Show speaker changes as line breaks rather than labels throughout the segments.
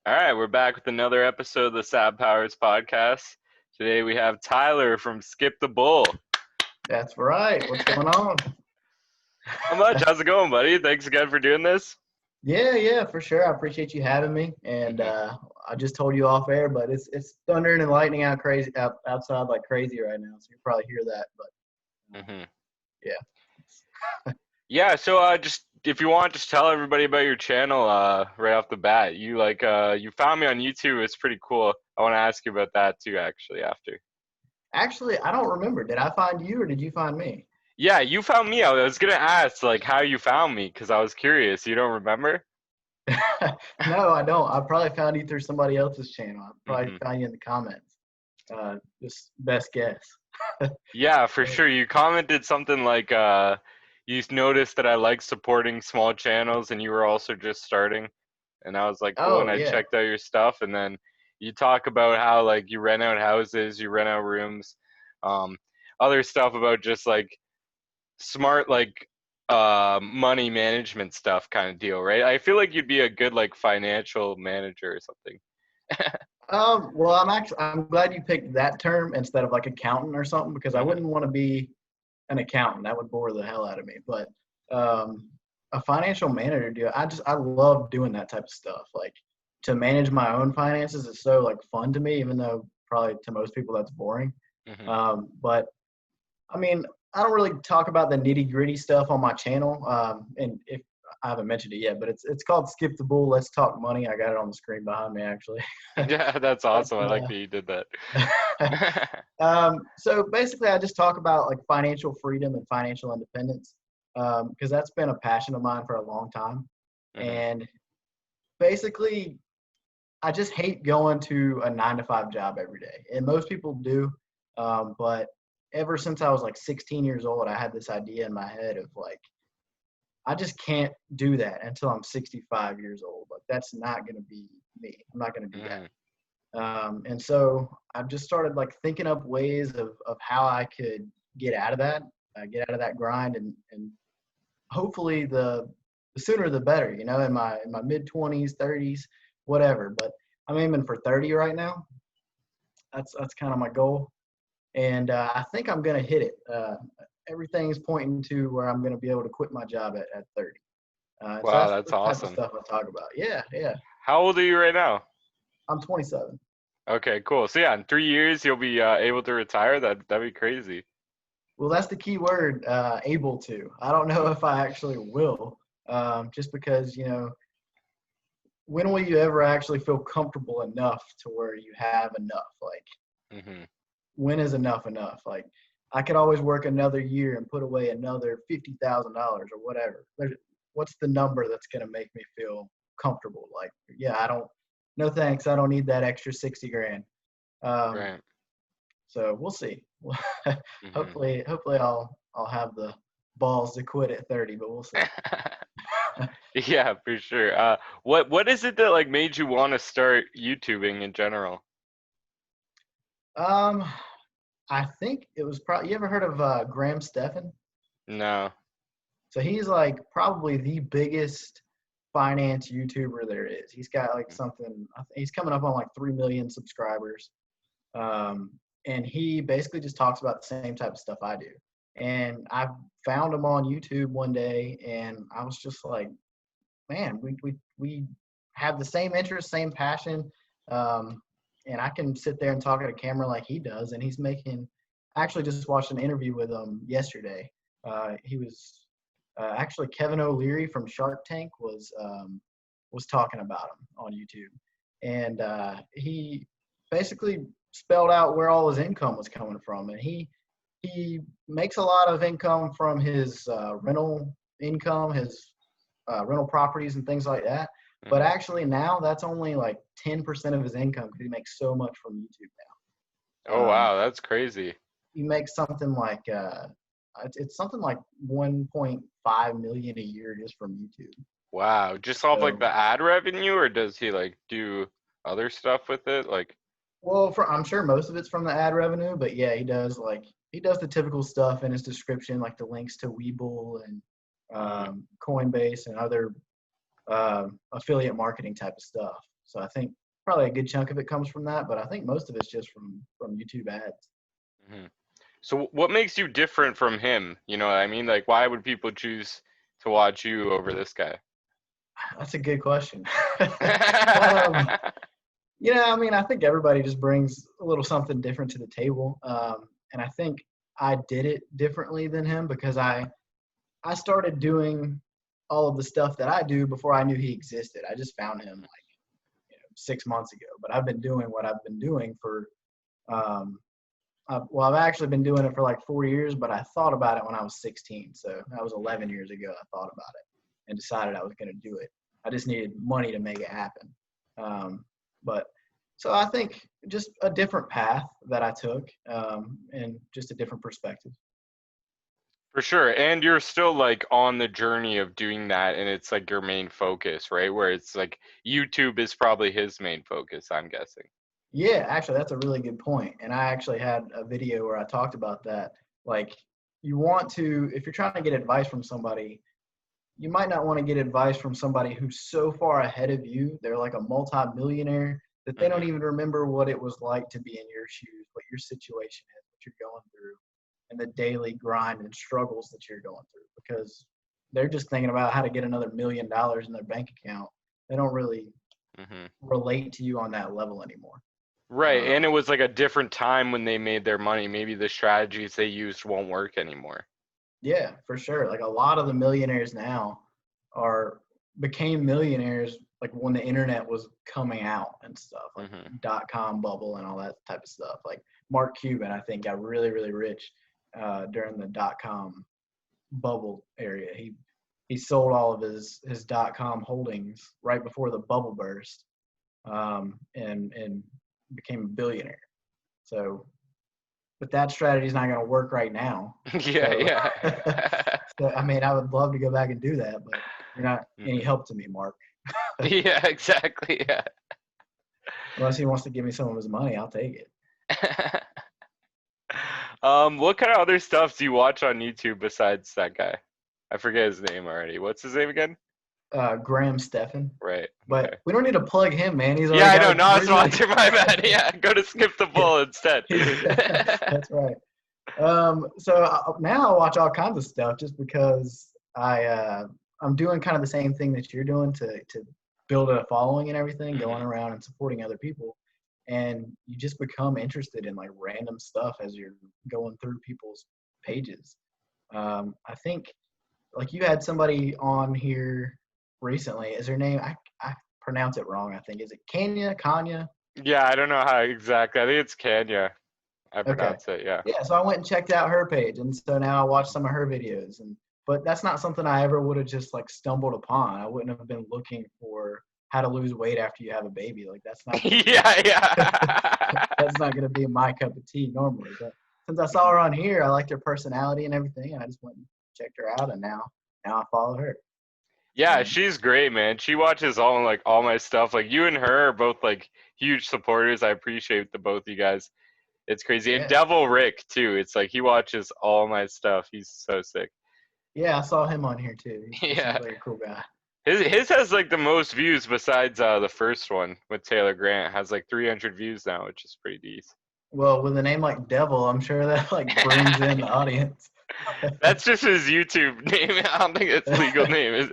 All right, we're back with another episode of the Sab Powers podcast. Today we have Tyler from Skip the Bull.
That's right. What's going on?
How much? How's it going, buddy? Thanks again for doing this.
Yeah, for sure. I appreciate you having me. And I just told you off air, but it's thundering and lightning outside like crazy right now. So you probably hear that. But yeah.
Yeah. So just if you want, just tell everybody about your channel right off the bat. You you found me on YouTube. It's pretty cool. I want to ask you about that too, actually.
Actually, I don't remember. Did I find you or did you find me?
Yeah, you found me. I was gonna ask how you found me because I was curious. You don't remember?
No, I don't. I probably found you through somebody else's channel. I probably found you in the comments. Just best guess.
Yeah, for sure. You commented something like you noticed that I like supporting small channels and you were also just starting. And I was like, cool. And I checked out your stuff. And then you talk about how you rent out houses, you rent out rooms, other stuff about just smart money management stuff kind of deal, right? I feel like you'd be a good financial manager or something.
Well, I'm glad you picked that term instead of accountant or something, because I wouldn't want to be an accountant. That would bore the hell out of me. But a financial manager, dude, I love doing that type of stuff. To manage my own finances is so fun to me, even though probably to most people that's boring. But I mean, I don't really talk about the nitty gritty stuff on my channel. And if I haven't mentioned it yet, but it's called Skip the Bull. Let's Talk Money. I got it on the screen behind me, actually.
Yeah, that's awesome. I like that you did
that. So basically, I just talk about financial freedom and financial independence, because that's been a passion of mine for a long time. And basically, I just hate going to a 9-to-5 job every day. And most people do. But ever since I was 16 years old, I had this idea in my head of I just can't do that until I'm 65 years old. That's not going to be me. I'm not going to do that. And so I've just started thinking up ways of how I could get out of that grind, and hopefully the sooner the better, in my mid 20s, 30s, whatever. But I'm aiming for 30 right now. That's kind of my goal. And I think I'm going to hit it. Everything's pointing to where I'm going to be able to quit my job at 30.
Wow,
so
that's awesome.
The type of stuff I talk about. Yeah.
How old are you right now?
I'm 27.
Okay, cool. So yeah, in 3 years you'll be able to retire. That'd be crazy.
Well, that's the key word, able to. I don't know if I actually will, just because when will you ever actually feel comfortable enough to where you have enough? When is enough? I could always work another year and put away another $50,000 or whatever. What's the number that's going to make me feel comfortable? No thanks. I don't need that extra 60 grand.
Right.
So we'll see. Hopefully I'll have the balls to quit at 30, but we'll see.
Yeah, for sure. What is it that made you want to start YouTubing in general?
I think it was probably, you ever heard of Graham Stephan?
No.
So he's probably the biggest finance YouTuber there is. He's got he's coming up on 3 million subscribers. And he basically just talks about the same type of stuff I do. And I found him on YouTube one day, and I was just man, we have the same interest, same passion. And I can sit there and talk at a camera like he does. And he's actually just watched an interview with him yesterday. He was actually Kevin O'Leary from Shark Tank was talking about him on YouTube. And he basically spelled out where all his income was coming from. And he makes a lot of income from his rental income, his rental properties and things like that. But actually now that's only 10% of his income, because he makes so much from YouTube now.
Oh, wow. That's crazy.
He makes something it's something like 1.5 million a year just from YouTube.
Wow. Just off the ad revenue, or does he do other stuff with it?
Well, I'm sure most of it's from the ad revenue, but yeah, he does the typical stuff in his description, the links to Webull and Coinbase and other affiliate marketing type of stuff. So I think probably a good chunk of it comes from that, but I think most of it's just from YouTube ads.
Hmm. So what makes you different from him? You know what I mean? Like, why would people choose to watch you over this guy?
That's a good question. I mean, I think everybody just brings a little something different to the table. And I think I did it differently than him because I started doing all of the stuff that I do before I knew he existed. I just found him like 6 months ago, but I've been doing what I've been doing for, I've actually been doing it for like 4 years, but I thought about it when I was 16. So that was 11 years ago. I thought about it and decided I was going to do it. I just needed money to make it happen. But so I think just a different path that I took, and just a different perspective.
For sure. And you're still like on the journey of doing that, and it's like your main focus, right? Where it's like YouTube is probably his main focus, I'm guessing.
Yeah, actually, that's a really good point. And I actually had a video where I talked about that. Like, you want to, if you're trying to get advice from somebody, you might not want to get advice from somebody who's so far ahead of you. They're like a multi-millionaire that they don't even remember what it was like to be in your shoes, what your situation is, what you're going through, and the daily grind and struggles that you're going through, because they're just thinking about how to get another $1 million in their bank account. They don't really relate to you on that level anymore.
Right. And it was like a different time when they made their money. Maybe the strategies they used won't work anymore.
Yeah, for sure. Like a lot of the millionaires now became millionaires like when the internet was coming out and stuff, like .com bubble and all that type of stuff. Like Mark Cuban, I think, got really, really rich during the .com bubble area. He sold all of his .com holdings right before the bubble burst, and became a billionaire. So, but that strategy is not going to work right now.
Yeah.
So, I mean, I would love to go back and do that, but you're not any help to me, Mark.
Yeah, exactly. Yeah.
Unless he wants to give me some of his money, I'll take it.
What kind of other stuff do you watch on YouTube besides that guy? I forget his name already. What's his name again?
Graham Stephan.
Right.
But
okay.
We don't need to plug him, man. He's
I know,
got
not a sponsor. My bad. Yeah, go to Skip the Bull instead.
That's right. So now I watch all kinds of stuff just because I'm doing kind of the same thing that you're doing to build a following and everything, going around and supporting other people. And you just become interested in like random stuff as you're going through people's pages. I think like you had somebody on here recently. Is her name? I pronounce it wrong. I think, is it Kanya?
Yeah, I don't know how exactly. I think it's Kenya. I
Okay.
pronounce it. Yeah.
Yeah. So I went and checked out her page, and so now I watch some of her videos. But that's not something I ever would have just like stumbled upon. I wouldn't have been looking for how to lose weight after you have a baby. Like that's not. That's not going to be my cup of tea normally. But since I saw her on here, I liked her personality and everything, and I just went and checked her out, and now I follow her.
Yeah, she's great, man. She watches all my stuff. Like you and her are both like huge supporters. I appreciate the both of you guys. It's crazy.
Yeah.
And Devil Rick too. It's like he watches all my stuff. He's so sick.
Yeah, I saw him on here too. He
Yeah.
seems like a cool guy.
His has like the most views besides the first one with Taylor Grant. Has like 300 views now, which is pretty decent.
Well, with a name like Devil, I'm sure that like brings in the audience.
That's just his YouTube name. I don't think it's legal name.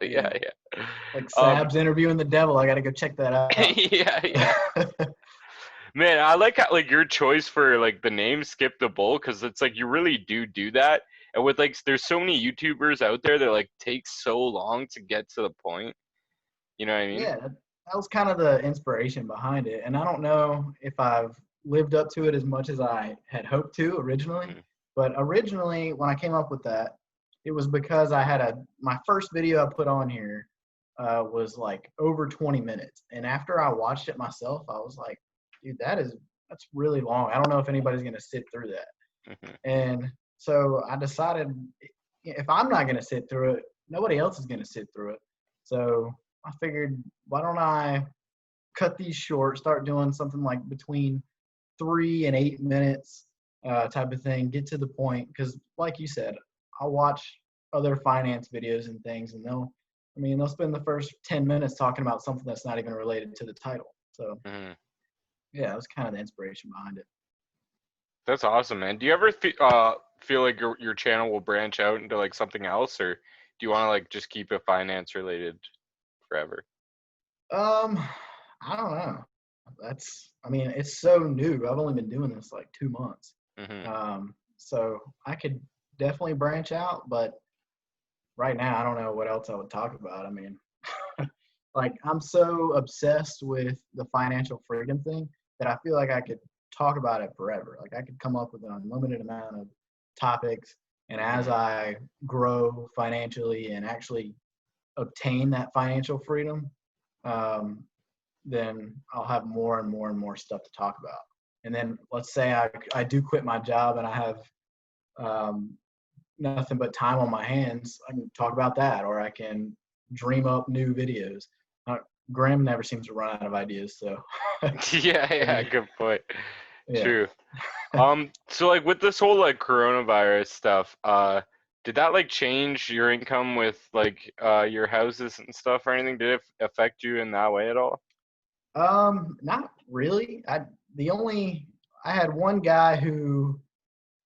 Yeah.
Like Sab's interviewing the devil. I got to go check that out.
Yeah. Man, I like how like your choice for like the name Skip the Bull, because it's like you really do that. And with like there's so many YouTubers out there that like take so long to get to the point. You know what I mean?
Yeah, that was kind of the inspiration behind it. And I don't know if I've lived up to it as much as I had hoped to originally. But originally, when I came up with that, it was because I had my first video I put on here was like over 20 minutes. And after I watched it myself, I was like, dude, that's really long. I don't know if anybody's going to sit through that. And so I decided if I'm not going to sit through it, nobody else is going to sit through it. So I figured, why don't I cut these short, start doing something like between 3 and 8 minutes type of thing, get to the point. Because like you said, I watch other finance videos and things, and they'll I mean, they'll spend the first 10 minutes talking about something that's not even related to the title. So yeah, it was kind of the inspiration behind it.
That's awesome, man. Do you ever feel like your channel will branch out into like something else, or do you want to like just keep it finance related forever?
I don't know. I mean, it's so new. I've only been doing this like 2 months. So I could definitely branch out, but right now I don't know what else I would talk about. I mean, like I'm so obsessed with the financial freedom thing that I feel like I could talk about it forever. Like I could come up with an unlimited amount of topics, and as I grow financially and actually obtain that financial freedom, then I'll have more and more and more stuff to talk about. And then let's say I do quit my job and I have nothing but time on my hands. I can talk about that, or I can dream up new videos. Graham never seems to run out of ideas, so.
Yeah, good point.
Yeah.
True. So like with this whole like coronavirus stuff, did that like change your income with like your houses and stuff or anything? Did it affect you in that way at all?
Not really. I had one guy who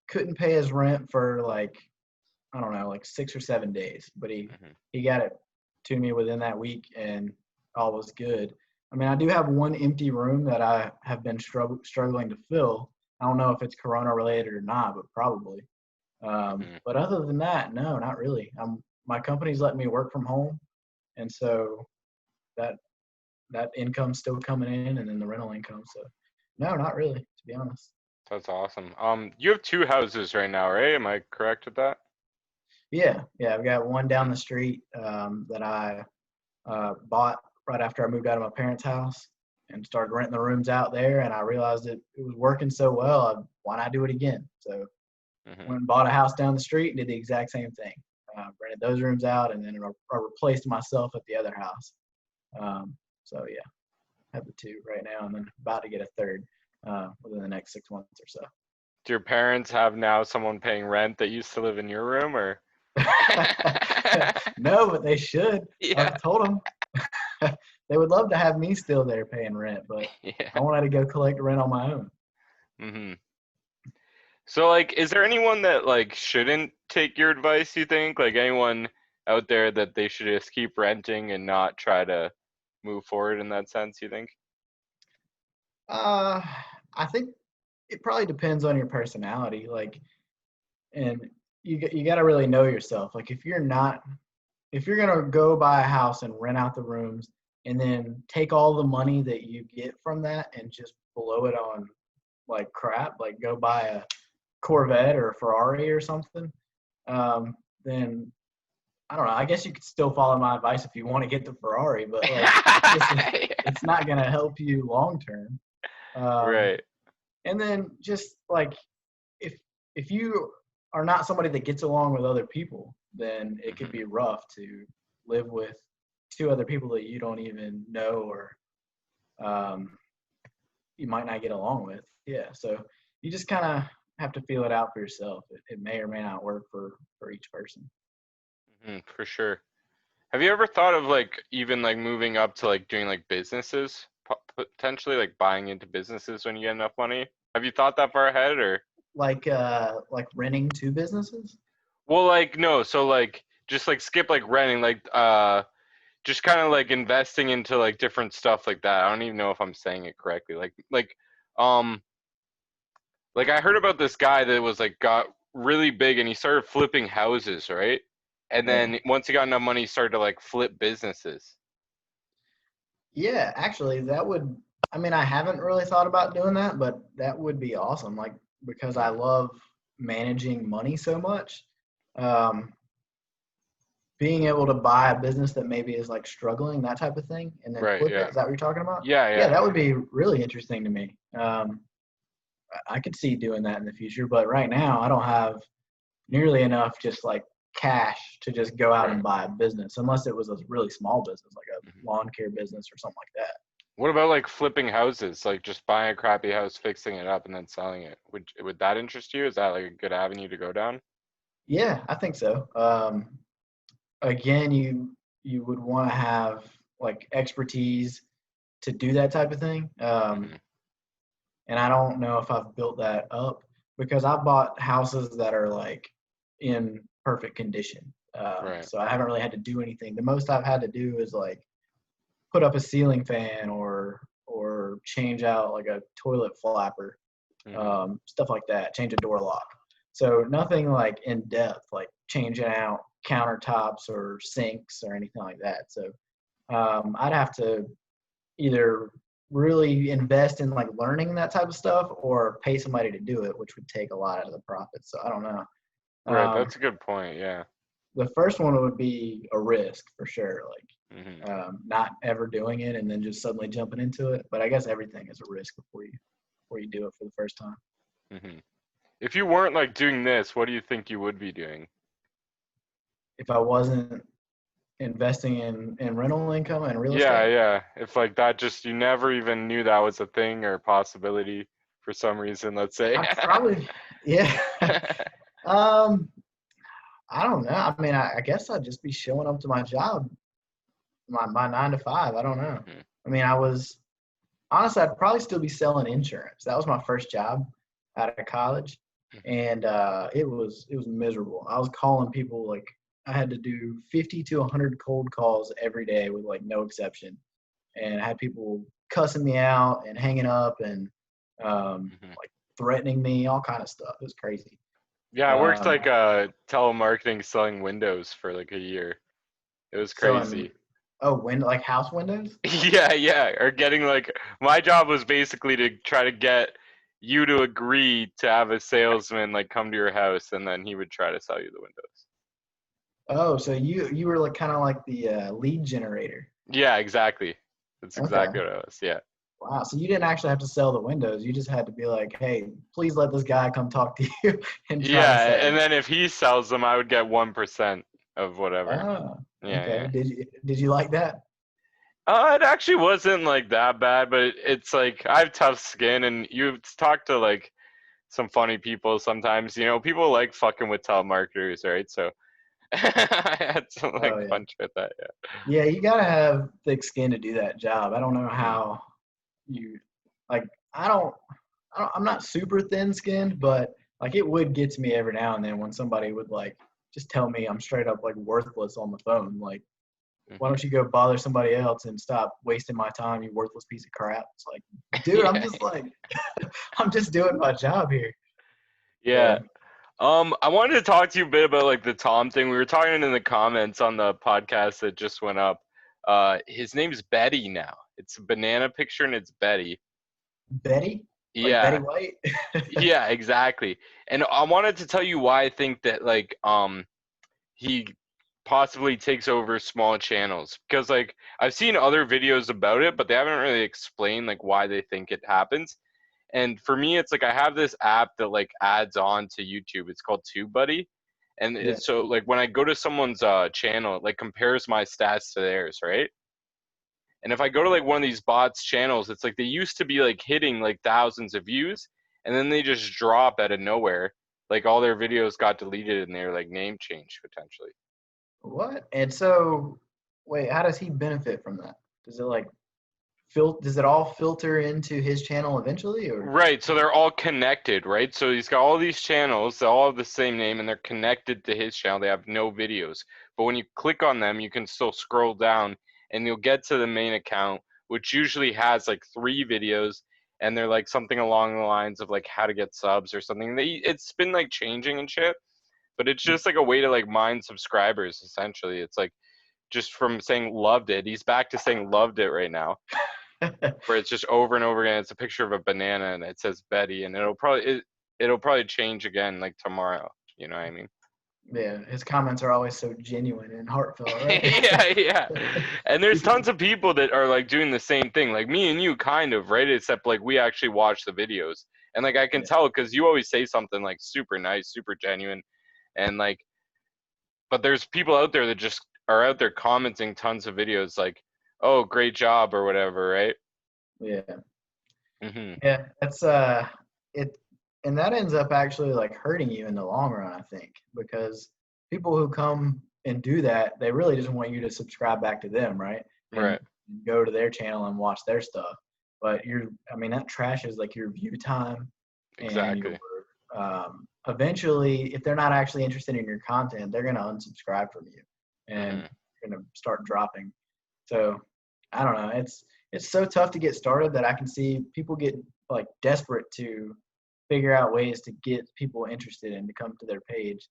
couldn't pay his rent for like, I don't know, like 6 or 7 days, but he got it to me within that week and all was good. I mean, I do have one empty room that I have been struggling to fill. I don't know if it's corona related or not, but probably. But other than that, no, not really. My company's letting me work from home, and so that income's still coming in, and then the rental income. So no, not really, to be honest.
That's awesome. You have 2 houses right now, right? Am I correct with that?
Yeah. I've got one down the street that I bought right after I moved out of my parents' house and started renting the rooms out there. And I realized it was working so well. Why not do it again? So went and bought a house down the street and did the exact same thing. Rented those rooms out, and then I replaced myself at the other house. So yeah, I have the 2 right now, and then about to get a third within the next 6 months or so.
Do your parents have now someone paying rent that used to live in your room, or?
No, but they should.
Yeah.
I've told them. They would love to have me still there paying rent, but I wanted to go collect rent on my own.
So like, is there anyone that like shouldn't take your advice, you think? Like anyone out there that they should just keep renting and not try to move forward in that sense, you think?
I think it probably depends on your personality. Like, and you got to really know yourself. Like if you're gonna go buy a house and rent out the rooms and then take all the money that you get from that and just blow it on like crap, like go buy a Corvette or a Ferrari or something, then I don't know. I guess you could still follow my advice if you want to get the Ferrari, but like it's not gonna help you long term.
Right.
And then just like if you are not somebody that gets along with other people, then it could be rough to live with 2 other people that you don't even know or you might not get along with. Yeah, so you just kind of have to feel it out for yourself. It may or may not work for each person.
For sure. Have you ever thought of like even like moving up to like doing like businesses, potentially like buying into businesses when you get enough money? Have you thought that far ahead, or?
Like renting 2 businesses?
Well, like no, so like just like skip like renting, like just kind of like investing into like different stuff like that. I don't even know if I'm saying it correctly. Um like I heard about this guy that was like got really big and he started flipping houses, right? And then once he got enough money, he started to like flip businesses.
Yeah, actually, I mean, I haven't really thought about doing that, but that would be awesome. Like, because I love managing money so much, being able to buy a business that maybe is like struggling, that type of thing, and then flip it. Is that what you're talking about?
Yeah.
That would be really interesting to me. I could see doing that in the future, but right now I don't have nearly enough just like cash to just go out and buy a business, unless it was a really small business, like a lawn care business or something like that.
What about like flipping houses, like just buying a crappy house, fixing it up, and then selling it? Would that interest you? Is that like a good avenue to go down?
Yeah, I think so. Again, you would want to have like expertise to do that type of thing. And I don't know if I've built that up because I've bought houses that are like in perfect condition.
Right.
So I haven't really had to do anything. The most I've had to do is like put up a ceiling fan or change out like a toilet flapper, stuff like that, change a door lock. So nothing like in depth, like changing out countertops or sinks or anything like that. So I'd have to either really invest in like learning that type of stuff or pay somebody to do it, which would take a lot out of the profit. So I don't know.
Right, that's a good point. Yeah.
The first one would be a risk for sure, like not ever doing it and then just suddenly jumping into it. But I guess everything is a risk before you do it for the first time.
If you weren't like doing this, what do you think you would be doing?
If I wasn't investing in rental income and real estate?
Yeah. If like that, just you never even knew that was a thing or possibility for some reason, let's say.
I probably, yeah. I don't know. I mean, I guess I'd just be showing up to my job, my 9 to 5. I don't know. I mean, honestly, I'd probably still be selling insurance. That was my first job out of college, and it was miserable. I was calling people like I had to do 50 to 100 cold calls every day with like no exception, and I had people cussing me out and hanging up and like threatening me, all kind of stuff. It was crazy.
Yeah, I worked like telemarketing selling windows for like a year. It was crazy.
Like house windows?
Yeah. Or getting like my job was basically to try to get you to agree to have a salesman like come to your house and then he would try to sell you the windows.
Oh, so you were like kind of like the lead generator.
Yeah, exactly. That's exactly
Okay.
what it was. Yeah.
Wow. So you didn't actually have to sell the windows. You just had to be like, hey, please let this guy come talk to you and try to
Yeah,
sell
and
you.
then if he sells them, I would get 1% of whatever.
Oh,
Yeah.
okay. Did you like that?
It actually wasn't like that bad, but it's like I have tough skin, and you talk to like some funny people sometimes. You know, people like fucking with telemarketers, right? So I had some like
Oh yeah.
fun with that.
Yeah, you gotta have thick skin to do that job. I don't know
Yeah.
how you like. I'm not super thin skinned, but like it would get to me every now and then when somebody would like just tell me I'm straight up like worthless on the phone. Like, why don't you go bother somebody else and stop wasting my time, you worthless piece of crap? It's like, dude, I'm just like, I'm just doing my job here.
Yeah. I wanted to talk to you a bit about like the Tom thing. We were talking in the comments on the podcast that just went up. His name's Betty now. It's a banana picture and it's Betty.
Betty? Like Betty
Yeah.
White?
Yeah, exactly. And I wanted to tell you why I think that like he possibly takes over small channels because like I've seen other videos about it, but they haven't really explained like why they think it happens. And for me, it's like I have this app that like adds on to YouTube. It's called TubeBuddy, and
Yeah.
it's so like when I go to someone's channel, it like compares my stats to theirs, right? And if I go to like one of these bots channels, it's like they used to be like hitting like thousands of views, and then they just drop out of nowhere. Like all their videos got deleted and they're like name changed potentially.
What? And so, wait, how does he benefit from that? Does it like does it all filter into his channel eventually or?
Right, so they're all connected, right? So he's got all these channels, they all have the same name, and they're connected to his channel. They have no videos. But when you click on them, you can still scroll down, and you'll get to the main account, which usually has like 3 videos, and they're like something along the lines of like how to get subs or something. It's been like changing and shit, but it's just like a way to like mine subscribers, essentially. It's like just from saying loved it, he's back to saying loved it right now where it's just over and over again. It's a picture of a banana and it says Betty, and it'll probably change again like tomorrow. You know what I mean?
Yeah, his comments are always so genuine and heartfelt, right?
Yeah. And there's tons of people that are like doing the same thing, like me and you, kind of, right? Except like we actually watch the videos, and like I can
Yeah.
tell because you always say something like super nice, super genuine, and like, but there's people out there that just are out there commenting tons of videos like, "Oh, great job" or whatever, right?
Yeah.
Mhm.
Yeah, that's it, and that ends up actually like hurting you in the long run, I think, because people who come and do that, they really just want you to subscribe back to them, right? And
Right.
go to their channel and watch their stuff. But that trashes like your view time and your
Exactly.
eventually, if they're not actually interested in your content, they're gonna unsubscribe from you and
Hmm.
gonna start dropping. So I don't know. It's so tough to get started that I can see people get like desperate to figure out ways to get people interested and to come to their page.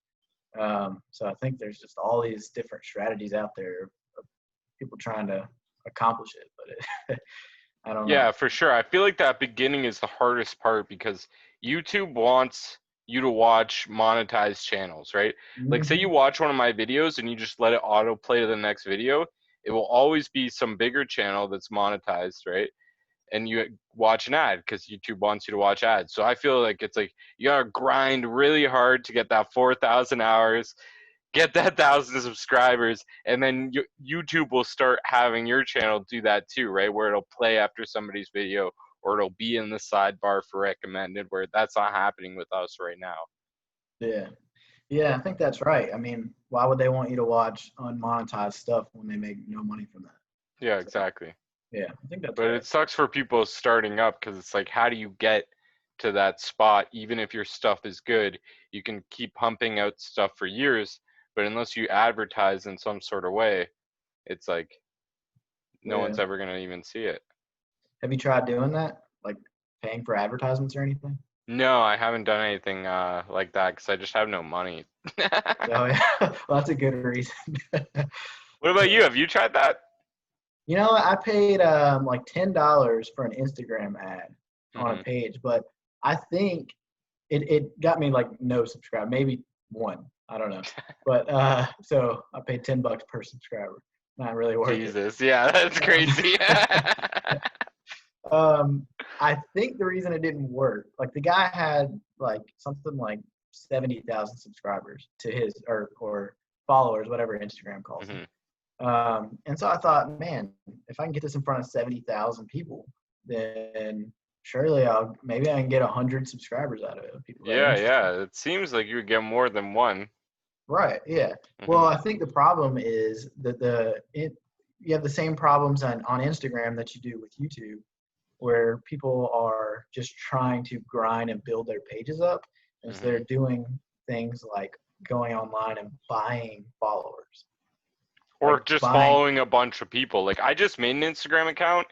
So I think there's just all these different strategies out there of people trying to accomplish it, but I don't know.
Yeah, for sure. I feel like that beginning is the hardest part because YouTube wants you to watch monetized channels, right? Like, say you
Hmm.
watch one of my videos and you just let it autoplay to the next video, it will always be some bigger channel that's monetized, right? And you watch an ad because YouTube wants you to watch ads. So I feel like it's like you gotta grind really hard to get that 4,000 hours, get that 1,000 subscribers, and then YouTube will start having your channel do that too, right? Where it'll play after somebody's video, or it'll be in the sidebar for recommended. Where that's not happening with us right now.
Yeah. Yeah, I think that's right. I mean, why would they want you to watch unmonetized stuff when they make no money from that?
Yeah,
So,
exactly.
yeah, I think that's
But
right.
it sucks for people starting up because it's like, how do you get to that spot? Even if your stuff is good, you can keep pumping out stuff for years, but unless you advertise in some sort of way, it's like no
Yeah.
one's ever gonna even see it.
Have you tried doing that? Like paying for advertisements or anything?
No, I haven't done anything like that because I just have no money.
Oh yeah. Well, that's a good reason.
What about you? Have you tried that?
I paid like $10 for an Instagram ad on a
Hmm.
page, but I think it got me like no subscribe, maybe one. I don't know. But so I paid $10 per subscriber. Not really worth it.
Jesus, yeah, that's crazy.
I think the reason it didn't work, like the guy had like something like 70,000 subscribers to his or followers, whatever Instagram calls them.
Hmm.
And so I thought, man, if I can get this in front of 70,000 people, then surely maybe I can get 100 subscribers out of it. People that are
Yeah,
interested.
yeah. It seems like you would get more than one.
Right. Yeah. Well,
Hmm.
I think the problem is that you have the same problems on Instagram that you do with YouTube, where people are just trying to grind and build their pages up. And so they're
Hmm.
doing things like going online and buying followers, like
Or just
buying.
following a bunch of people. Like I just made an Instagram account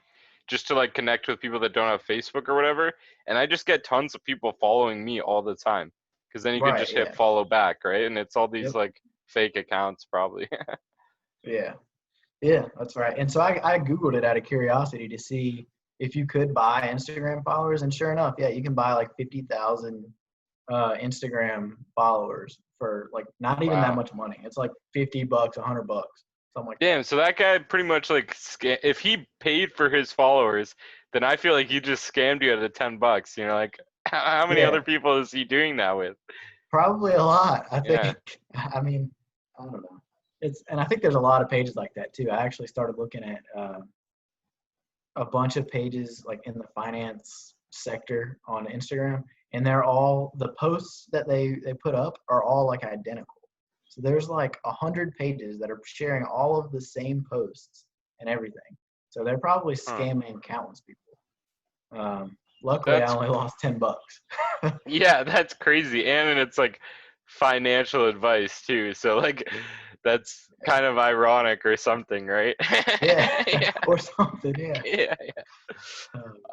just to like connect with people that don't have Facebook or whatever, and I just get tons of people following me all the time. Because then you can
Right.
just hit
Yeah.
follow back, right? And it's all these
Yep.
like fake accounts probably.
Yeah. Yeah, that's right. And so I Googled it out of curiosity to see if you could buy Instagram followers. And sure enough, yeah, you can buy like 50,000 Instagram followers for like not even that
Wow.
much money. It's like $50, $100, something like that.
Damn, so that guy pretty much like if he paid for his followers, then I feel like he just scammed you out of $10. Like how many
Yeah,
other people is he doing that with?
probably a lot, I
Yeah.
think. I mean, I don't know. And I think there's a lot of pages like that too. I actually started looking at a bunch of pages like in the finance sector on Instagram, and they're all the posts that they put up are all like identical. So there's like 100 pages that are sharing all of the same posts and everything. So they're probably
Huh.
scamming countless people. Luckily, I
That's
only lost $10.
Yeah, that's crazy. And it's like financial advice too. So like that's kind of ironic or something, right?
Yeah,
Yeah,
or something. Yeah.
yeah, yeah.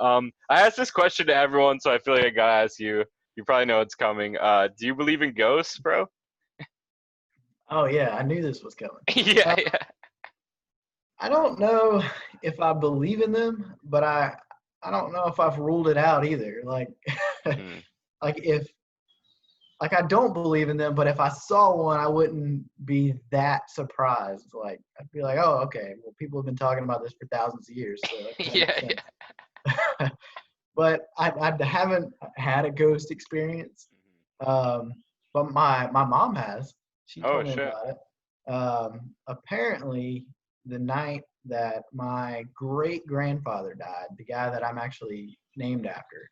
Um,
I asked this question to everyone, so I feel like I gotta ask you. You probably know it's coming. Do you believe in ghosts, bro?
oh yeah, I knew this was coming.
Yeah,
Uh,
yeah.
I don't know if I believe in them, but I don't know if I've ruled it out either. Like
Hmm.
like if like I don't believe in them, but if I saw one, I wouldn't be that surprised. Like I'd be like, oh, okay, well, people have been talking about this for thousands of years, so it kind of makes
Yeah,
sense.
yeah.
But I haven't had a ghost experience. Um, but my mom has. She
Oh
told me
shit.
about it. Apparently, the night that my great grandfather died, the guy that I'm actually named after,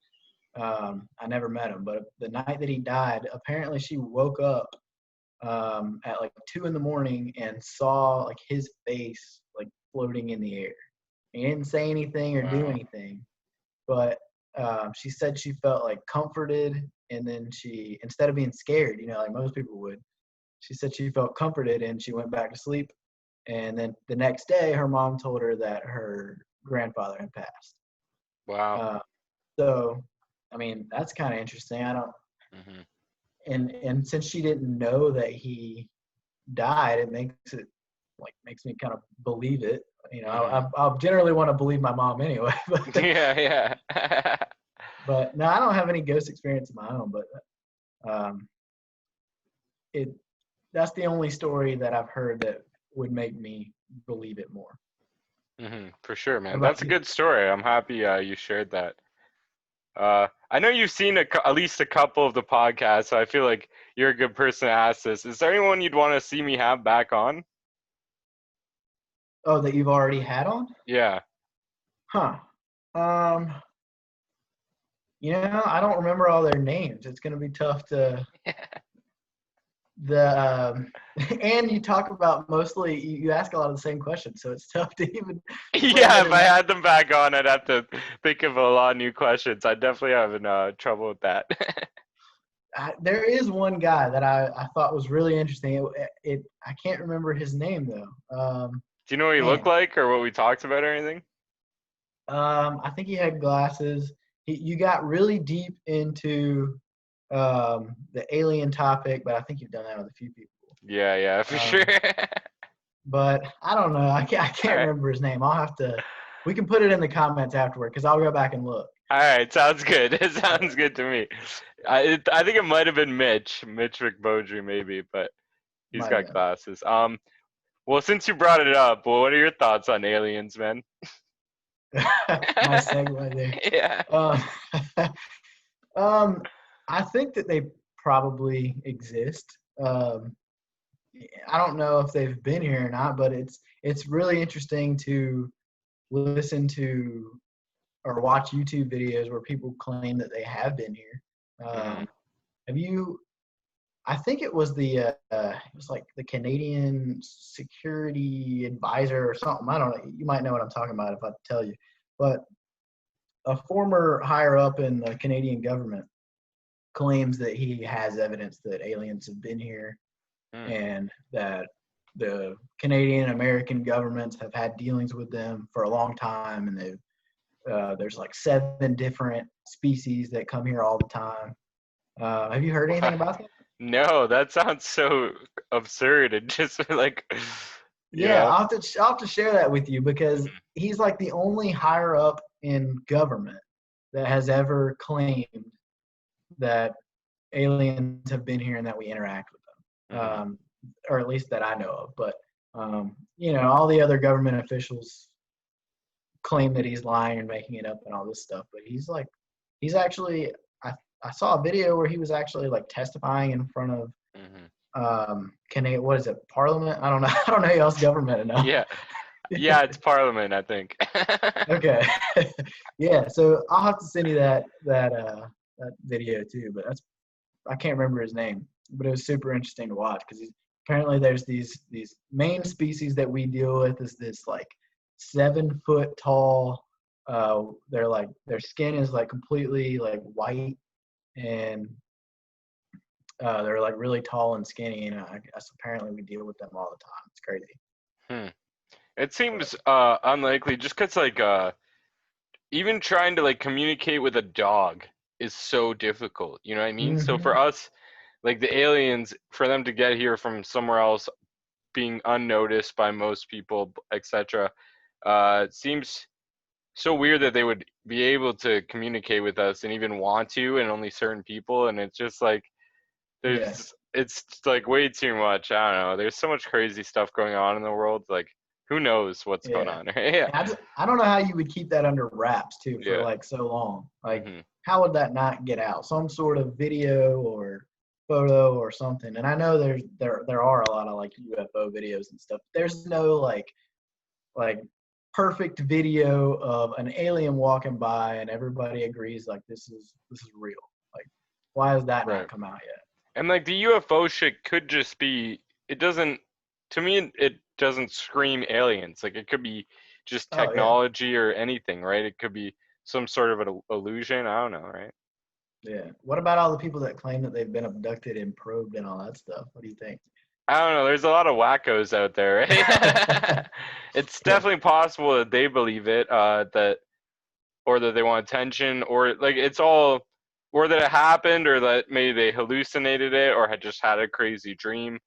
I never met him, but the night that he died, apparently she woke up at like 2 a.m. and saw like his face like floating in the air. He didn't say anything or do anything, but she said she felt like comforted, and then she, instead of being scared, like most people would, she said she felt comforted and she went back to sleep. And then the next day, her mom told her that her grandfather had passed.
Wow.
So, I mean, that's kind of interesting. I don't, and since she didn't know that he died, it makes me kind of believe it. I generally want to believe my mom anyway. But,
yeah.
But no, I don't have any ghost experience of my own. But that's the only story that I've heard that would make me believe it more.
For sure, man. That's a good story. I'm happy you shared that. I know you've seen at least a couple of the podcasts, so I feel like you're a good person to ask this. Is there anyone you'd want to see me have back on?
Oh, that you've already had on?
Yeah.
Huh. I don't remember all their names. It's gonna be tough to and you talk about mostly, you ask a lot of the same questions, so it's tough to even.
Yeah, if I had them back on, I'd have to think of a lot of new questions. I definitely having trouble with that.
There is one guy that I thought was really interesting. I can't remember his name though.
Do you know what he looked like, or what we talked about, or anything?
I think he had glasses. You got really deep into the alien topic, but I think you've done that with a few people.
Yeah, for sure.
But I don't know. I can't remember his name. We can put it in the comments afterward because I'll go back and look.
All right, sounds good. It sounds good to me. I think it might have been Mitch McBodry maybe, but he's got glasses. Well, since you brought it up, what are your thoughts on aliens, man?
Nice segue there.
Yeah.
I think that they probably exist. I don't know if they've been here or not, but it's really interesting to listen to or watch YouTube videos where people claim that they have been here. Have you? I think it was it was like the Canadian Security Advisor or something. I don't know. You might know what I'm talking about if I tell you. But a former higher up in the Canadian government claims that he has evidence that aliens have been here and that the Canadian American governments have had dealings with them for a long time, and there's like 7 different species that come here all the time. Have you heard anything about that?
No, that sounds so absurd and just like.
Yeah, I'll have to share that with you because he's like the only higher up in government that has ever claimed that aliens have been here and that we interact with them, or at least that I know of. But all the other government officials claim that he's lying and making it up and all this stuff. But he's actually. I saw a video where he was actually like testifying in front of what is it, Parliament? I don't know. I don't know y'all's government enough.
Yeah, it's Parliament, I think.
Okay. Yeah, so I'll have to send you that video too, but I can't remember his name, but it was super interesting to watch because apparently there's these main species that we deal with is this like 7-foot tall. Their skin is like completely like white, and they're like really tall and skinny, and I guess apparently we deal with them all the time. It's crazy.
It seems unlikely just because like even trying to like communicate with a dog is so difficult. You know what I mean? So for us, like the aliens, for them to get here from somewhere else, being unnoticed by most people, etc., it seems so weird that they would be able to communicate with us and even want to, and only certain people. And it's just like it's like way too much. I don't know. There's so much crazy stuff going on in the world. Like, who knows what's going on?
I don't know how you would keep that under wraps too for like so long. Like, how would that not get out? Some sort of video or photo or something. And I know there are a lot of like UFO videos and stuff. There's no like perfect video of an alien walking by and everybody agrees like this is real. Like, why has that not come out yet?
And like the UFO shit could just be, it doesn't, to me, it doesn't scream aliens. Like it could be just
Oh yeah,
technology or anything, right? It could be some sort of an illusion. I don't know, right?
yeah. What about all the people that claim that they've been abducted and probed and all that stuff? What do you think?
I don't know. There's a lot of wackos out there, right? It's
Yeah,
definitely possible that they believe it, that or that they want attention, or like it's all, or that it happened, or that maybe they hallucinated it, or had just had a crazy dream,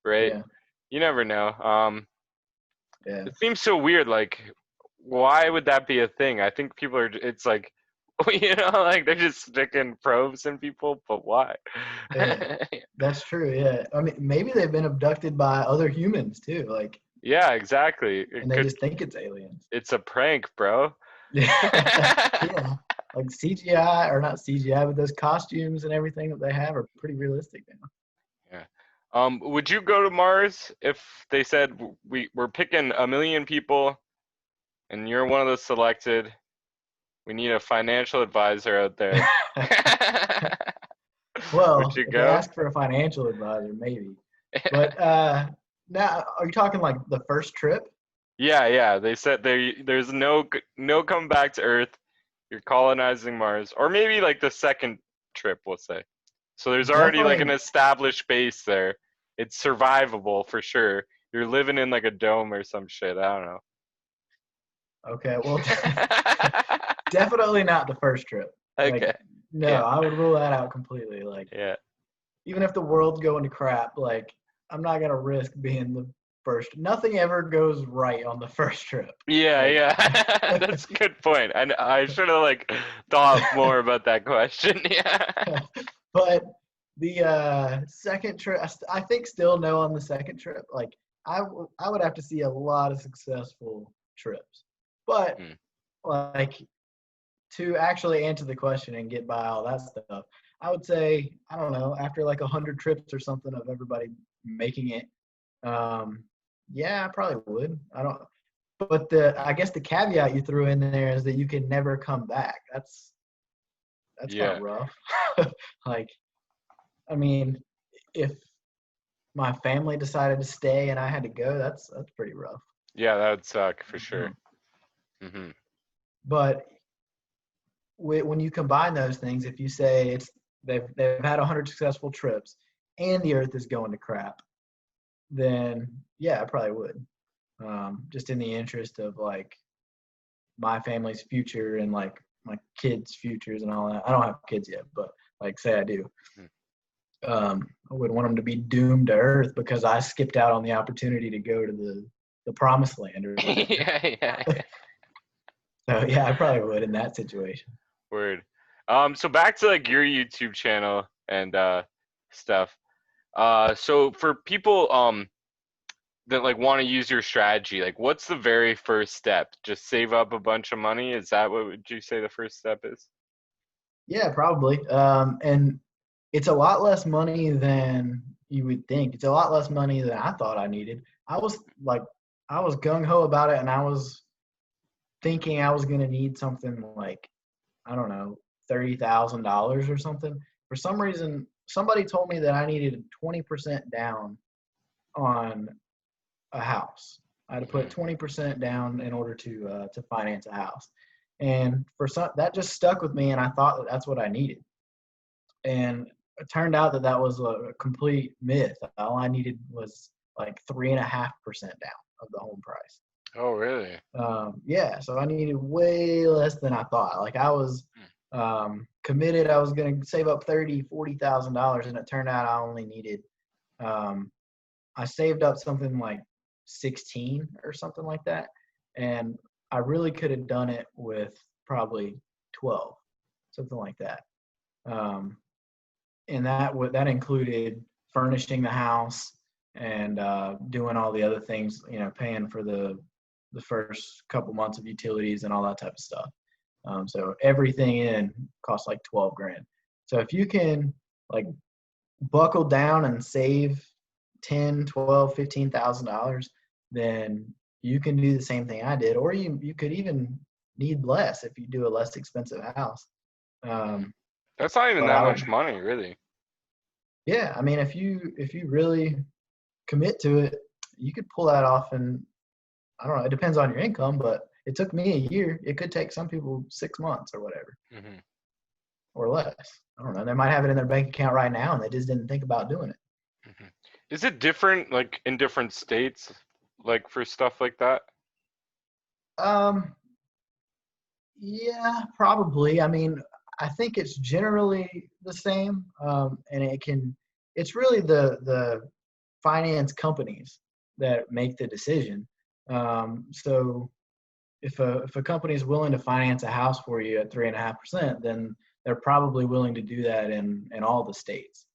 right?
yeah,
You never know.
yeah,
It seems so weird. Like, why would that be a thing? I think people are. It's like, like they're just sticking probes in people, but why?
yeah. That's true. Yeah, I mean, maybe they've been abducted by other humans too, like,
Yeah, exactly. It
and they
could.
just think it's aliens.
It's a prank, bro.
Yeah, yeah. Like CGI or not CGI, but those costumes and everything that they have are pretty realistic now.
Yeah. Would you go to Mars if they said we're picking 1 million people and you're one of the selected? We need a financial advisor out there. Would
Well,
you
if they
go?
ask for a financial advisor, maybe. But now, are you talking like the first trip?
Yeah, yeah. They said there's no come back to Earth. You're colonizing Mars, or maybe like the second trip, we'll say. So there's already like an
Definitely.
established base there. It's survivable for sure. You're living in like a dome or some shit. I don't know.
Okay. Well, definitely not the first trip. Like,
Okay.
no,
Yeah.
I would rule that out completely. Like,
Yeah.
even if the world's going to crap, like, I'm not gonna risk being the first. Nothing ever goes right on the first trip.
Yeah,
Like,
yeah. That's a good point. I should have like thought more about that question. Yeah.
but the second trip, I think still no on the second trip. Like, I would have to see a lot of successful trips, but
Hmm.
like to actually answer the question and get by all that stuff, I would say I don't know after like 100 trips or something of everybody making it. Um, yeah, I probably would. I don't. But I guess the caveat you threw in there is that you can never come back. That's kind of
Yeah.
rough. Like, I mean, if my family decided to stay and I had to go, that's pretty rough.
Yeah, that would suck for sure.
Mhm.
Mhm.
But when you combine those things, if you say they've had 100 successful trips and the Earth is going to crap, then yeah, I probably would. Just in the interest of like my family's future and like my kids' futures and all that. I don't have kids yet, but like say I do.
Hmm.
I wouldn't want them to be doomed to Earth because I skipped out on the opportunity to go to the promised land or whatever.
Yeah, yeah, yeah.
So yeah, I probably would in that situation.
Word. So back to like your YouTube channel and stuff. So for people that like want to use your strategy, like what's the very first step? Just save up a bunch of money? Is that what would you say the first step is?
Yeah, probably. And it's a lot less money than you would think. It's a lot less money than I thought I needed. I was like, I was gung ho about it, and I was thinking I was gonna need something like I don't know, $30,000 or something. For some reason, somebody told me that I needed 20% down on a house. I had to put
Mhm.
20% down in order to finance a house, and for some that just stuck with me, and I thought that that's what I needed. And it turned out that that was a complete myth. All I needed was like 3.5% down of the home price.
Oh, really?
Yeah, so I needed way less than I thought. Like I was
Hmm.
committed. I was going to save up $40,000, and it turned out I only needed. Um, I saved up something like 16 or something like that, and I really could have done it with probably 12, something like that. Um, and that included furnishing the house and doing all the other things, paying for the first couple months of utilities and all that type of stuff. So everything in costs like 12 grand. So if you can like buckle down and save 10, 12, $15,000, then you can do the same thing I did, or you could even need less if you do a less expensive house.
Mhm.
Um,
That's not even
but
that
I would
much money, really.
Yeah, I mean, if you really commit to it, you could pull that off. And I don't know, it depends on your income, but it took me a year. It could take some people 6 months or whatever, or less. I don't know. They might have it in their bank account right now, and they just didn't think about doing it.
Is it different, like in different states, like for stuff like that?
Yeah, probably. I mean, I think it's generally the same, and it's really the finance companies that make the decision. So if a company is willing to finance a house for you at 3.5%, then they're probably willing to do that in all the states.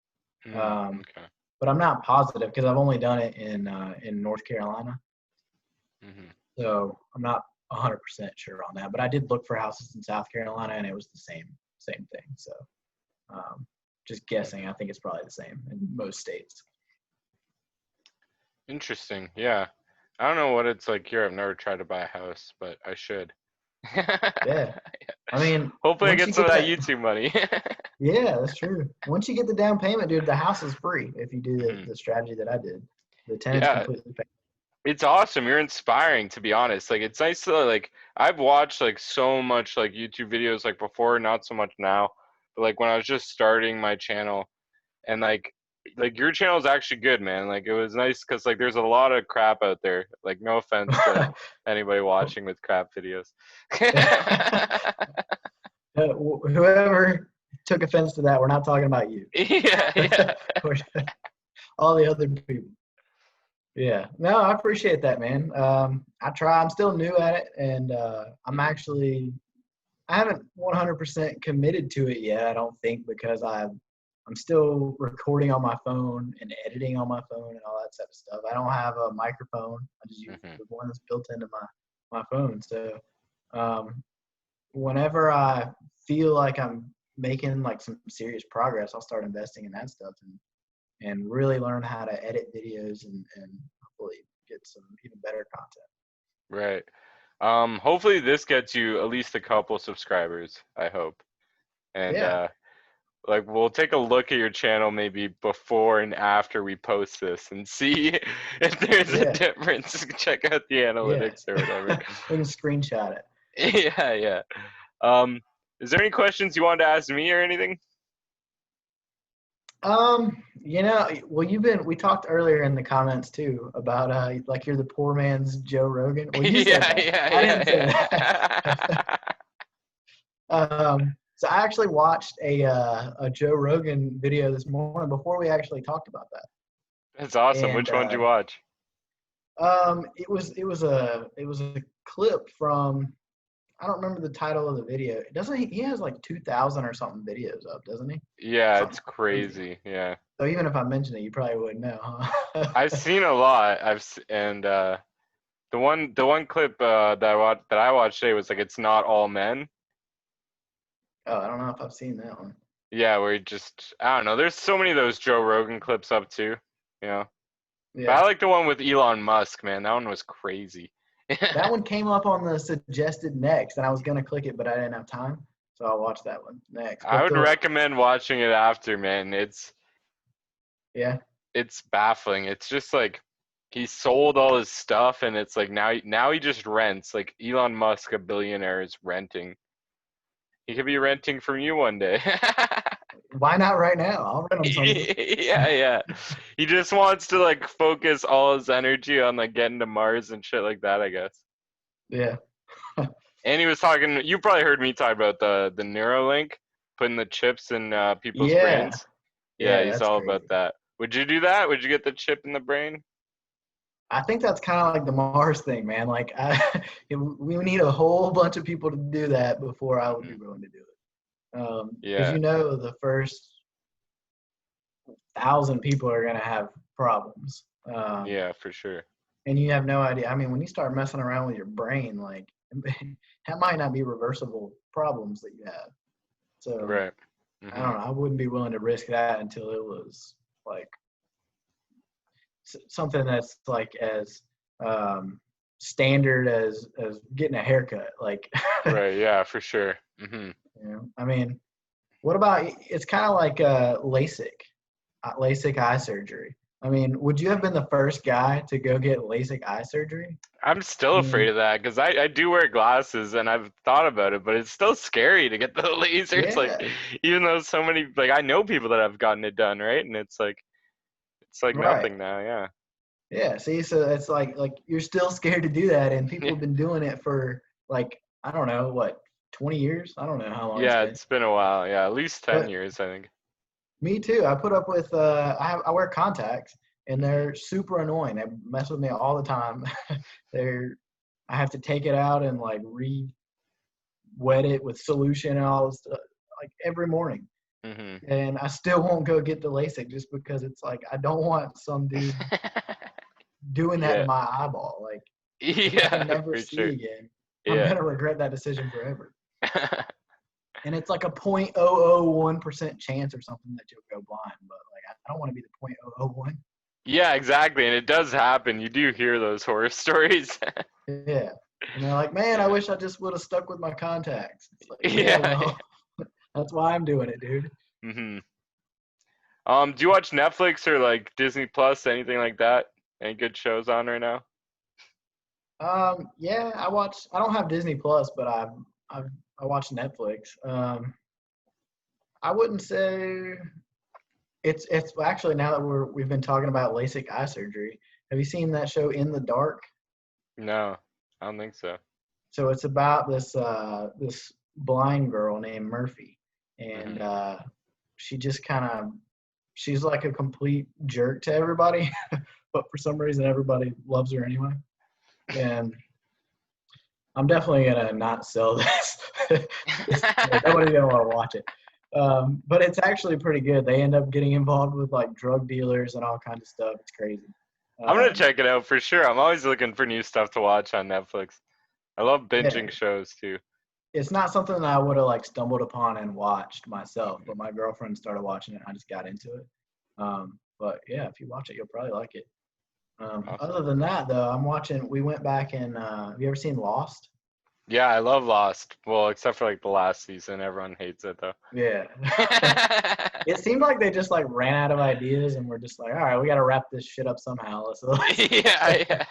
Okay.
But I'm not positive because I've only done it in North Carolina. So I'm not 100% sure on that. But I did look for houses in South Carolina, and it was the same thing. So just guessing, I think it's probably the same in most states.
Interesting. Yeah. I don't know what it's like here. I've never tried to buy a house, but I should.
Yeah. I mean,
hopefully I
once
get
you
some
get
of that
that,
YouTube money.
yeah, that's true. Once you get the down payment, dude, the house is free if you do the strategy that I did. The tenant's
Yeah.
completely paid.
It's awesome. You're inspiring, to be honest. Like, it's nice to, like, I've watched like so much like YouTube videos like before, not so much now, but like when I was just starting my channel, and like your channel is actually good, man. Like, it was nice because like there's a lot of crap out there. Like, no offense to anybody watching with crap videos.
Whoever took offense to that, we're not talking about you.
Yeah.
All the other people. Yeah. No, I appreciate that, man. I'm still new at it, and I haven't 100% committed to it yet, I don't think, because I'm still recording on my phone and editing on my phone and all that type of stuff. I don't have a microphone. I just use the one that's built into my phone. So whenever I feel like I'm making like some serious progress, I'll start investing in that stuff and really learn how to edit videos and hopefully get some even better content.
Right. Hopefully this gets you at least a couple subscribers, I hope. And
Yeah.
like we'll take a look at your channel maybe before and after we post this and see if there's a difference. Check out the analytics or whatever.
We can screenshot it.
Yeah. Is there any questions you wanted to ask me or anything?
Well, we talked earlier in the comments too about like you're the poor man's Joe Rogan. Well, you said that. I didn't say that. So I actually watched a Joe Rogan video this morning before we actually talked about that.
That's awesome. Which one did you watch?
It was a clip from, I don't remember the title of the video. He has like 2,000 or something videos up, doesn't he?
Yeah,
Something
it's crazy. Yeah.
So even if I mention it, you probably wouldn't know, huh?
I've seen a lot. The one clip that I watched today was like it's not all men.
Oh, I don't know if I've seen that one.
Yeah, where I don't know. There's so many of those Joe Rogan clips up too, you know.
Yeah.
But I like the one with Elon Musk, man. That one was crazy.
That one came up on the suggested next, and I was gonna click it, but I didn't have time, so I'll watch that one next.
I would recommend watching it after, man. It's baffling. It's just like he sold all his stuff, and it's like now he just rents. Like Elon Musk, a billionaire, is renting. He could be renting from you one day.
Why not right now? I'll rent him something.
Yeah. He just wants to like focus all his energy on like getting to Mars and shit like that, I guess.
Yeah.
And he was talking. You probably heard me talk about the Neuralink, putting the chips in people's brains. Yeah, he's all crazy about that. Would you do that? Would you get the chip in the brain?
I think that's kind of like the Mars thing, man. Like, we need a whole bunch of people to do that before I would be willing to do it. Because the first 1,000 people are gonna have problems.
Yeah, for sure.
And you have no idea. I mean, when you start messing around with your brain, like that might not be reversible problems that you have. So
right.
I don't know. I wouldn't be willing to risk that until it was like something that's like as standard as getting a haircut. Like
right. Yeah, for sure.
I mean, what about, it's kind of like LASIK. LASIK eye surgery. I mean, would you have been the first guy to go get LASIK eye surgery?
I'm still
I
afraid
mean,
of that because I do wear glasses and I've thought about it, but it's still scary to get the laser. It's like,
yeah,
even though so many, like, I know people that have gotten it done, right? And it's like
right.
nothing now. Yeah.
Yeah, see, so it's like you're still scared to do that, and people
Yeah.
have been doing it for like I don't know what 20 years. I don't know how long it's
Yeah,
been,
it's been a while. Yeah, at least 10
but
years, I think.
me too. I put up with I wear contacts, and
Hmm.
they're super annoying. They mess with me all the time. they're I have to take it out and like re-wet it with solution and all this stuff like every morning,
Hmm.
and I still won't go get the LASIK just because it's like I don't want some dude doing that to
Yeah.
my eyeball. Like if I can
Yeah,
never
for
see
sure.
again, I'm
Yeah.
gonna regret that decision forever. And it's like a 0.001% chance or something that you'll go blind. But like I don't want to be the 0.001.
Yeah, exactly. And it does happen. You do hear those horror stories.
Yeah. And they're like, man, I
Yeah.
wish I just would have stuck with my contacts. It's like, yeah,
Yeah.
well, that's why I'm doing it, dude.
Hmm. Do you watch Netflix or like Disney Plus, anything like that? Any good shows on right now?
Yeah, I watch. I don't have Disney Plus, but I watch Netflix. I wouldn't say it's actually now that we've been talking about LASIK eye surgery. Have you seen that show In the Dark?
No, I don't think so.
So it's about this blind girl named Murphy, and
Hmm.
she just kind of she's like a complete jerk to everybody, but for some reason everybody loves her anyway. And I'm definitely gonna not sell this. Nobody's gonna want to watch it. But it's actually pretty good. They end up getting involved with like drug dealers and all kinds of stuff. It's crazy.
I'm gonna
Um,
check it out for sure. I'm always looking for new stuff to watch on Netflix. I love
yeah,
binging shows too.
it's not something that I would have like stumbled upon and watched myself,
Hmm.
but my girlfriend started watching it. And I just got into it. But yeah, if you watch it, you'll probably like it.
Awesome.
Other than that, though, I'm watching. We went back and have you ever seen Lost?
Yeah, I love Lost. Well, except for like the last season, everyone hates it though.
Yeah. It seemed like they just like ran out of ideas and were just like, all right, we got to wrap this shit up somehow.
Yeah, yeah.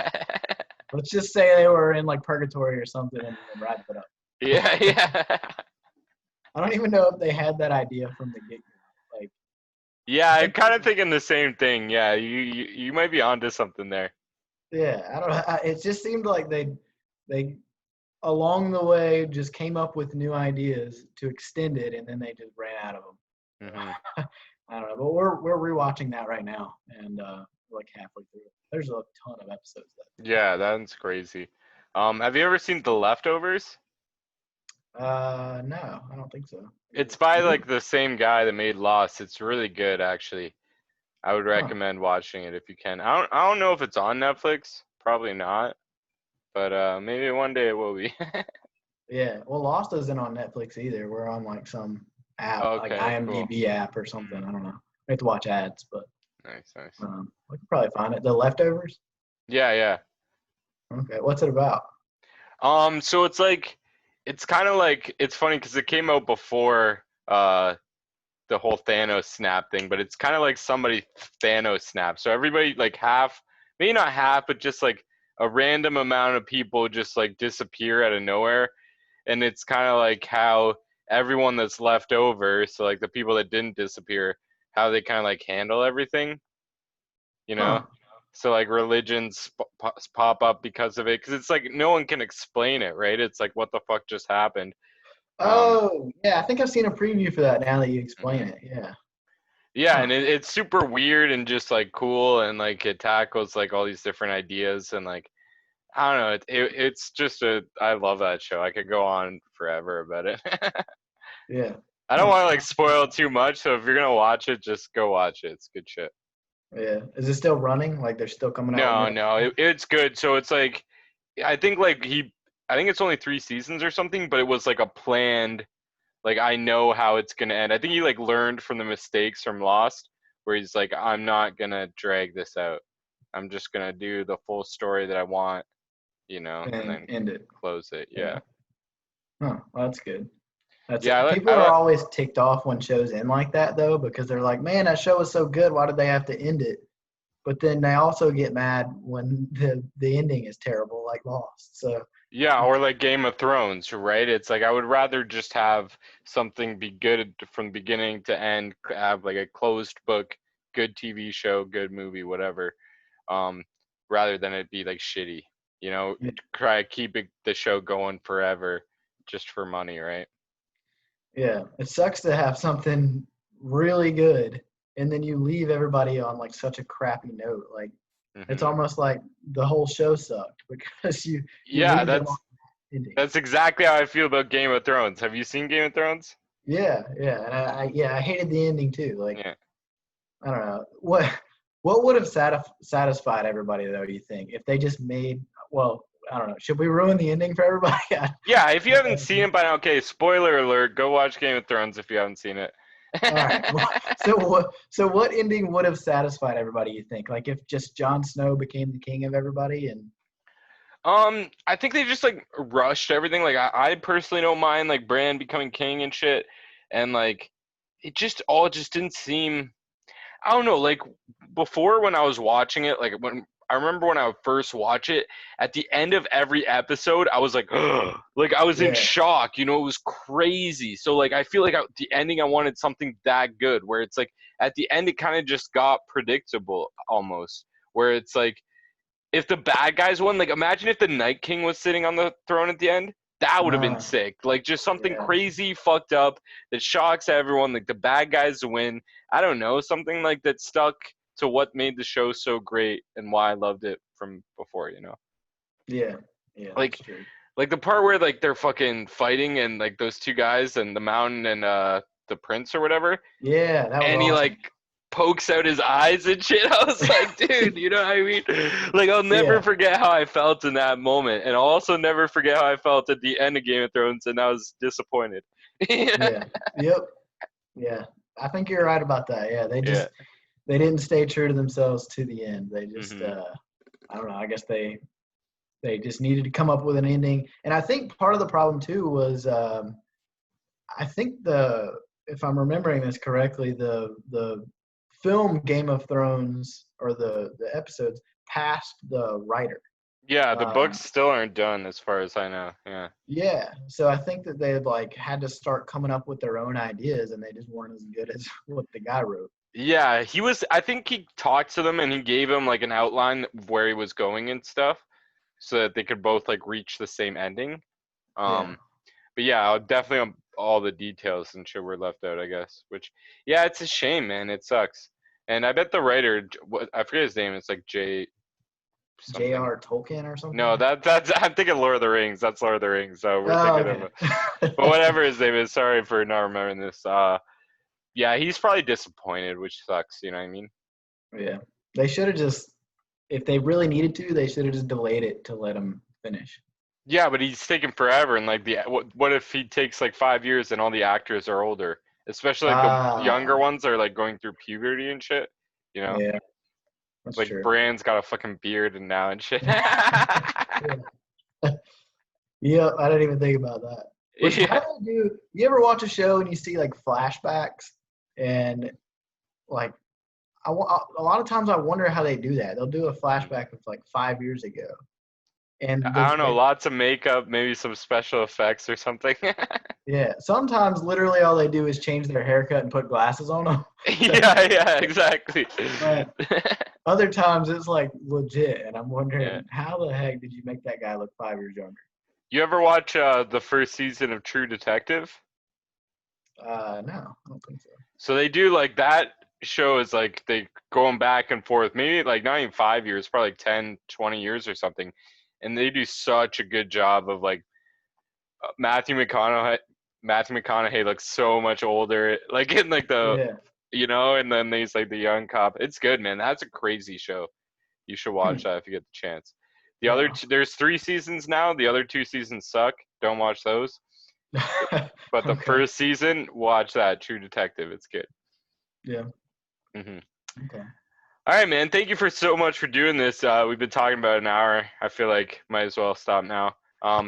Let's just say they were in like purgatory or something and wrap it up.
Yeah, yeah.
I don't even know if they had that idea from the get go. Like,
Yeah,
I
I'm
think they
kind of
just,
thinking the same thing. Yeah, you might be onto something there.
yeah, I don't know. It just seemed like they along the way just came up with new ideas to extend it and then they just ran out of them.
Hmm.
I don't know, but we're rewatching that right now and we're like halfway through it. There's a ton of episodes
Yeah, that's crazy. Have you ever seen The Leftovers?
no, I don't think so. Is
It's
it
by
new?
like the same guy that made Lost. It's really good, actually. I would
Huh.
recommend watching it if you can. I don't know if it's on Netflix. Probably not, but maybe one day it will be.
Yeah. Well, Lost isn't on Netflix either. We're on like some app, like
Okay, cool.
IMDb app or something.
Mhm.
I don't know. We have to watch ads, but
Nice, nice.
we can probably find it. The Leftovers.
Yeah, yeah.
Okay. What's it about?
So it's kind of like it's funny because it came out before the whole Thanos snap thing, but it's kind of like somebody Thanos snap. So everybody like half, maybe not half, but just like a random amount of people just like disappear out of nowhere, and it's kind of like how everyone that's left over, so like the people that didn't disappear, how they kind of like handle everything, you know?
Huh.
So like religions pop up because of it, because it's like no one can explain it, right? It's like what the fuck just happened. Um,
Oh, yeah. I think I've seen a preview for that now that you explain
mhm.
it. Yeah.
Yeah,
Huh.
and it's super weird and just like cool, and like it tackles like all these different ideas, and like I don't know, it's just I love that show. I could go on forever about it.
Yeah.
I don't
Huh.
want to
I'll
like
have to check
spoil
that
too much, so if you're gonna watch it, just go watch it. It's good shit.
out. Yeah. Is it still running? Like they're still coming out with
No,
more
no,
seasons?
it's good. So it's like I think like I think it's only 3 seasons or something, but it was like a planned. Like I know how it's gonna end. I think he like learned from the mistakes from Lost, where he's like, I'm not gonna drag this out. I'm just gonna do the full story that I want, and
And
then
end it.
close it.
Yeah.
Yeah.
Huh. Well, that's good. That's
Yeah,
it. People are always ticked off when shows end like that, though, because they're like, "Man, that show was so good. Why did they have to end it?" But then they also get mad when the ending is terrible, like Lost. So
yeah, or like Game of Thrones, right? It's like I would rather just have something be good from beginning to end, have like a closed book, good TV show, good movie, whatever, um, rather than it be like shitty. You know,
yeah,
try to keep the show going forever just for money, right?
yeah, it sucks to have something really good and then you leave everybody on like such a crappy note. Like it's
Hmm.
almost like the whole show sucked because you
Yeah,
leave them on
that's
that ending.
that's exactly how I feel about Game of Thrones. Have you seen Game of Thrones?
Yeah, yeah, and I hated the ending too. Like
Yeah.
I don't know what would have satisfied everybody though. You think if they just made well, I don't know. Should we ruin the ending for everybody?
Yeah, if you haven't seen it by now, okay, spoiler alert, go watch Game of Thrones if you haven't seen it.
All right. So what ending would have satisfied everybody? You think like if just Jon Snow became the king of everybody and
I think they just like rushed everything. Like I personally don't mind like Bran becoming king and shit, and like it just all just didn't seem. I don't know. Like before when I was watching it, like when I remember when I would first watch it, at the end of every episode, I was like, like I was in
yeah,
shock. You know, it was crazy. So like I feel like the ending, I wanted something that good, where it's like at the end it kind of just got predictable almost, where it's like if the bad guys won, like imagine if the Night King was sitting on the throne at the end. That would have been
uh,
sick. Like just something
yeah,
crazy, fucked up that shocks everyone. Like the bad guys win. I don't know, something like that stuck to what made the show so great and why I loved it from before. You know,
yeah, yeah. That's
like
true.
like the part where like they're fucking fighting and like those two guys and the mountain and the prince or whatever,
Yeah, that was
and he
awesome.
like pokes out his eyes and shit. I was like, dude, you know what I mean? Like, I'll never
Yeah,
forget how I felt in that moment, and I'll also never forget how I felt at the end of Game of Thrones, and I was disappointed. Yeah,
yeah, yep, yeah. I think you're right about that. Yeah,
yeah.
they didn't stay true to themselves to the end. They just
Hmm.
I don't know. I guess they just needed to come up with an ending. And I think part of the problem too was I think the if I'm remembering this correctly, the film Game of Thrones or the episodes passed the writer.
Yeah, the books
Um,
still aren't done as far as I know. Yeah.
yeah, so I think that they like had to start coming up with their own ideas, and they just weren't as good as what the guy wrote.
Yeah, he was. I think he talked to them and he gave them like an outline of where he was going and stuff, so that they could both like reach the same ending.
Yeah,
Um, but yeah, I'll definitely all the details and shit were left out, I guess. Which, yeah, it's a shame, man. It sucks. And I bet the writer, what I forget his name. It's like J something.
J.R. Tolkien or
No,
something.
that's I'm thinking Lord of the Rings. That's Lord of the Rings. So we're
Oh,
thinking of,
okay.
but whatever his name is. Sorry for not remembering this. Yeah, he's probably disappointed, which sucks. You know what I mean?
Yeah, they should have just if they really needed to, they should have just delayed it to let him finish.
Yeah, but he's taking forever, and like the what if he takes like 5 years and all the actors are older, especially like the younger
Ah,
ones are like going through puberty and shit. You know?
yeah, that's
Like
true.
Bran's got a fucking beard and now and shit.
Yeah. Yeah, I didn't even think about that. Which how
Yeah.
do they do? You ever watch a show and you see like flashbacks and like a lot of times I wonder how they do that. They'll do a
Mhm.
flashback of like 5 years ago, and
I don't know,
they
lots of makeup, maybe some special effects or something.
yeah. Sometimes literally all they do is change their haircut and put glasses on them.
Yeah, yeah, exactly.
But other times it's like legit, and I'm
Yeah.
wondering how the heck did you make that guy look 5 years younger?
You ever watch the first season of True Detective?
No, I don't think so.
So they do like that show is like they going back and forth, maybe like not even 5 years, probably like 10, 20 years or something. And they do such a good job of like Matthew McConaughey. Matthew McConaughey looks so much older, like in like the
Yeah.
and then there's like the young cop. It's good, man. That's a crazy show. You should watch
Hmm.
that if you get the chance. The other
Yeah.
two, there's 3 seasons now. The other 2 seasons suck. Don't watch those. But the
Okay.
first season, watch that. True Detective. It's good.
Yeah.
Hmm.
Okay.
All right, man. Thank you for so much for doing this. We've been talking about an hour. I feel like might as well stop now.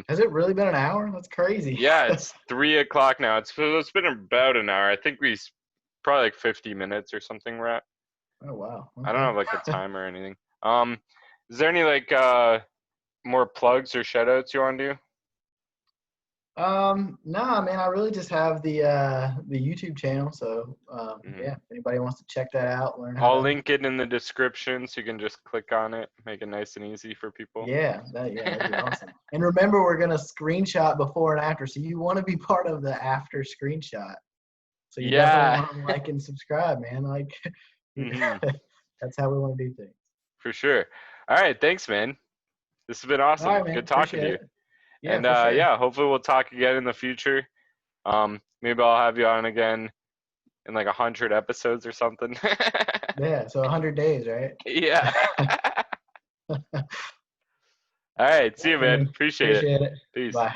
Has it really been an hour? That's crazy.
Yeah, it's 3 o'clock now. It's been about an hour. I think probably like 50 minutes or something we're at.
Oh wow.
I don't
Okay.
have like a time or anything. Is there any like more plugs or shout outs you want to do?
No, man, I really just have the YouTube channel. So
Hmm.
yeah, if anybody wants to check that out, learn how
I'll
to.
link it in the description so you can just click on it, make it nice and easy for people.
That'd be awesome. And remember, we're gonna screenshot before and after, so you want to be part of the after screenshot. So you definitely
Yeah.
want to like and subscribe, man. Like
Hmm.
that's how we want to do things.
For sure. All right, thanks, man. This has been
All
awesome.
right, man.
Good talking to
Appreciate
you.
it. Yeah,
And
for sure.
yeah, hopefully we'll talk again in the future. Maybe I'll have you on again in like 100 episodes or something.
Yeah. So 100 days, right?
Yeah. All right. See you,
All right,
man.
man.
Appreciate it.
Appreciate it.
Peace.
Bye.